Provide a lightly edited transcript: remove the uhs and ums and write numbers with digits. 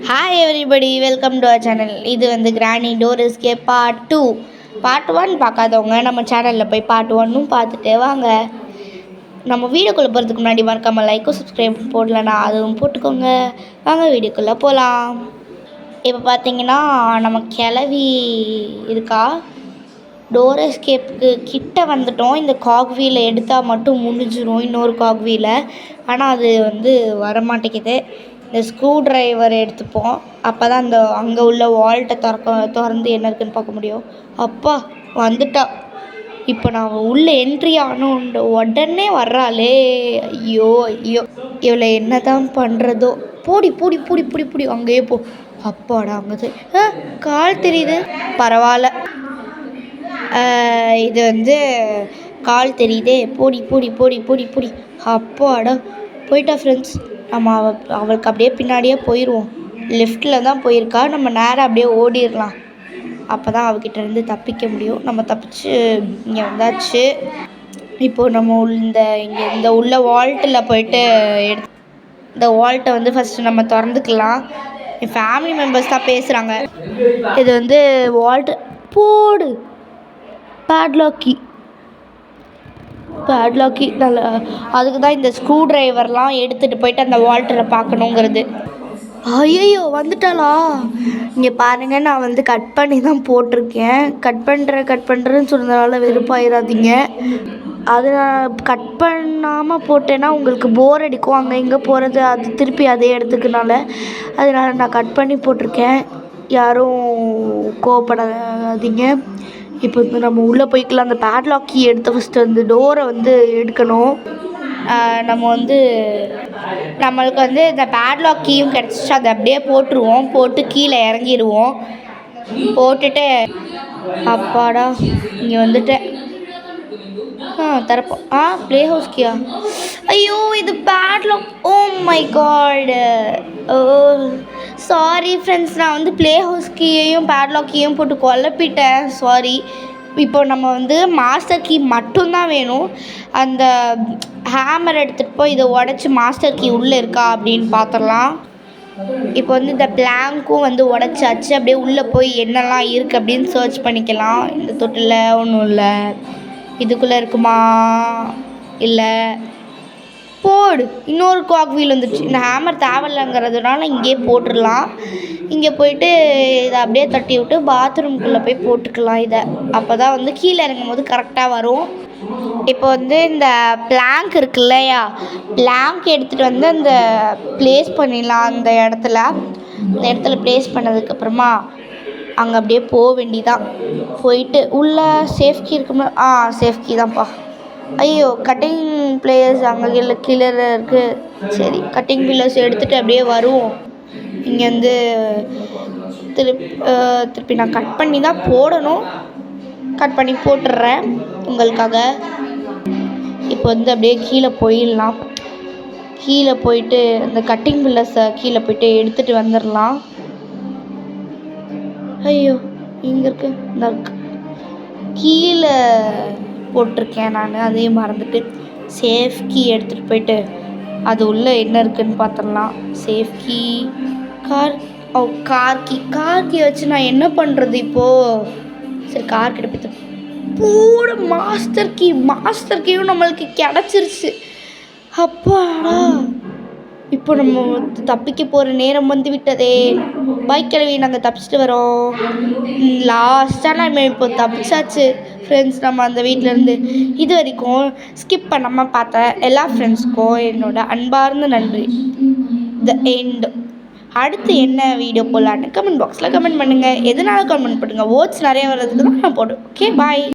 Hi everybody, welcome to our channel. இது வந்து கிராணி டோர் எஸ்கேப் பார்ட் 2. பார்ட் 1 பார்க்காதவங்க நம்ம சேனலில் போய் பார்ட் 1ம் பார்த்துட்டு வாங்க. நம்ம வீடியோக்குள்ளே போகிறதுக்கு முன்னாடி மறக்காமல் லைக்கும் சப்ஸ்கிரைப் போடலன்னா அதுவும் போட்டுக்கோங்க. வாங்க வீடியோக்குள்ளே போகலாம். இப்போ பார்த்தீங்கன்னா நம்ம கிளவி இருக்கா, டோர் எஸ்கேப்புக்கு கிட்ட வந்துட்டோம். இந்த காக்வீலை எடுத்தால் மட்டும் முடிஞ்சிடும், இன்னொரு காக்வீலை. ஆனால் அது வந்து வரமாட்டேங்குது. இந்த ஸ்க்ரூ ட்ரைவர் எடுத்துப்போம், அப்போ தான் அந்த அங்கே உள்ள வால்ட்டை திறந்து என்ன இருக்குதுன்னு பார்க்க முடியும். அப்பா வந்துட்டா. இப்போ நான் உள்ளே என்ட்ரி ஆகணுன்ற உடனே வர்றாளே. ஐயோ ஐயோ, இவளை என்ன தான் பண்ணுறதோ. பூடி பூடி பூடி பூடி பூடி அங்கேயே போ. அப்பாடா, அங்கே கால் தெரியுது, பரவாயில்ல. இது வந்து கால் தெரியுதே, போடி போடி போடி போடி போடி. அப்பாடா, போயிட்டா ஃப்ரெண்ட்ஸ். நம்ம அவளுக்கு அப்படியே பின்னாடியே போயிடுவோம். லெஃப்ட்டில் தான் போயிருக்கா, நம்ம நேராக அப்படியே ஓடிடலாம். அப்போ தான் அவகிட்டேருந்து தப்பிக்க முடியும். நம்ம தப்பிச்சு இங்கே வந்தாச்சு. இப்போது நம்ம இந்த உள்ள வால்ட்டில் போயிட்டு இந்த வால்ட்டை வந்து ஃபஸ்ட்டு நம்ம திறந்துக்கலாம். என் ஃபேமிலி மெம்பர்ஸ் தான் பேசுகிறாங்க. இது வந்து வால்ட்டு போடு பேட்லாக்கி நல்லா. அதுக்கு தான் இந்த ஸ்க்ரூ ட்ரைவர்லாம் எடுத்துகிட்டு போயிட்டு அந்த வால்ட்டில் பார்க்கணுங்கிறது. ஐயோ வந்துட்டாளா? இங்கே பாருங்கள், நான் வந்து கட் பண்ணி தான் போட்டிருக்கேன். கட் பண்ணுறேன்னு சொன்னதால வெறுப்பாயிடாதீங்க. அது நான் கட் பண்ணாமல் போட்டேன்னா உங்களுக்கு போர் அடிக்கும், அங்கே இங்கே போகிறது, அது திருப்பி அதே இடத்துக்குனால. அதனால் நான் கட் பண்ணி போட்டிருக்கேன். யாரும் கோவப்படாதீங்க. இப்போ வந்து நம்ம உள்ளே போய்க்கலாம். அந்த பேட்லாக் கீ எடுத்து ஃபஸ்ட்டு அந்த டோரை வந்து எடுக்கணும். நம்ம வந்து நம்மளுக்கு வந்து இந்த பேட்லாக் கீயும் கிடச்சிச்சு, அதை அப்படியே போட்டுருவோம். போட்டு கீழே இறங்கிடுவோம். போட்டுட்டு அப்பாடா இங்கே வந்துட்டேன். தரப்போம். ப்ளே ஹவுஸ் கீயா? ஐயோ, இது padlock. Oh my God. Sorry friends, நான் வந்து ப்ளே ஹவுஸ் கீயையும் பேட்லாக் கீயும் போட்டு குழப்பிட்டேன், சாரி. இப்போ நம்ம வந்து மாஸ்டர் கீ மட்டும்தான் வேணும். அந்த ஹேமர் எடுத்துகிட்டு போய் இதை உடச்சி மாஸ்டர் கீ உள்ளே இருக்கா அப்படின்னு பார்த்துடலாம். இப்போ வந்து இந்த பிளாங்க்கும் வந்து உடச்சாச்சு. அப்படியே உள்ளே போய் என்னெல்லாம் இருக்குது அப்படின்னு சர்ச் பண்ணிக்கலாம். இந்த தொட்டில் ஒன்றும் இல்லை. இதுக்குள்ளே இருக்குமா? இல்லை. போடு, இன்னொரு காக்வீல் வந்துடுச்சு. இந்த ஹேமர் தேவையில்லைங்கிறதுனால இங்கேயே போட்டுடலாம். இங்கே போயிட்டு இதை அப்படியே தட்டி விட்டு பாத்ரூம்குள்ளே போய் போட்டுக்கலாம் இதை. அப்போ தான் வந்து கீழே இறங்கும் போது கரெக்டாக வரும். இப்போ வந்து இந்த பிளாங்க் இருக்கு இல்லையா, பிளாங்க் எடுத்துகிட்டு வந்து அந்த ப்ளேஸ் பண்ணிடலாம். அந்த இடத்துல ப்ளேஸ் பண்ணதுக்கப்புறமா அங்கே அப்படியே போக வேண்டிதான். போயிட்டு உள்ளே சேஃப்கி இருக்குமா? சேஃப்கி தான்ப்பா. ஐயோ, கட்டிங் பிளேயர்ஸ் அங்கே கீழே இருக்குது. சரி, கட்டிங் பிளேயர்ஸ் எடுத்துகிட்டு அப்படியே வருவோம். இங்கேருந்து திருப்பி நான் கட் பண்ணி தான் போடணும். கட் பண்ணி போட்டுடுறேன் உங்களுக்காக. இப்போ வந்து அப்படியே கீழே போயிடலாம். கீழே போயிட்டு அந்த கட்டிங் பில்லர்ஸை கீழே போயிட்டு எடுத்துகிட்டு வந்துடலாம். ஐயோ, இங்கே இருக்கு, இந்த இருக்கு. கீழே போட்டிருக்கேன் நான், அதையும் மறந்துட்டு. சேஃப் கீ எடுத்துகிட்டு போயிட்டு அது உள்ளே என்ன இருக்குதுன்னு பார்த்துடலாம். சேஃப் கீ, கார் கீ வச்சு நான் என்ன பண்ணுறது இப்போது? சரி, கார் கிட்ட போய் பூட மாஸ்டர் கீயும் நம்மளுக்கு கிடச்சிருச்சு. அப்பாடா, இப்போ நம்ம தப்பிக்க போகிற நேரம் வந்து விட்டதே. பைக் கிளவி நாங்கள் தப்பிச்சுட்டு வரோம். லாஸ்ட்டாக நம்ம இப்போ தப்பிச்சாச்சு ஃப்ரெண்ட்ஸ். நம்ம அந்த வீட்டிலேருந்து இது வரைக்கும் ஸ்கிப் பண்ணாமல் பார்த்த எல்லா ஃப்ரெண்ட்ஸ்க்கும் என்னோட அன்பார்ந்த நன்றி. The end. அடுத்து என்ன வீடியோ போடலான்னு கமெண்ட் பாக்ஸில் கமெண்ட் பண்ணுங்கள். எதனால கமெண்ட் பண்ணுங்கள், ஓட்ஸ் நிறைய வர்றதுக்கு தான் நான் போடுவேன். ஓகே, பாய்.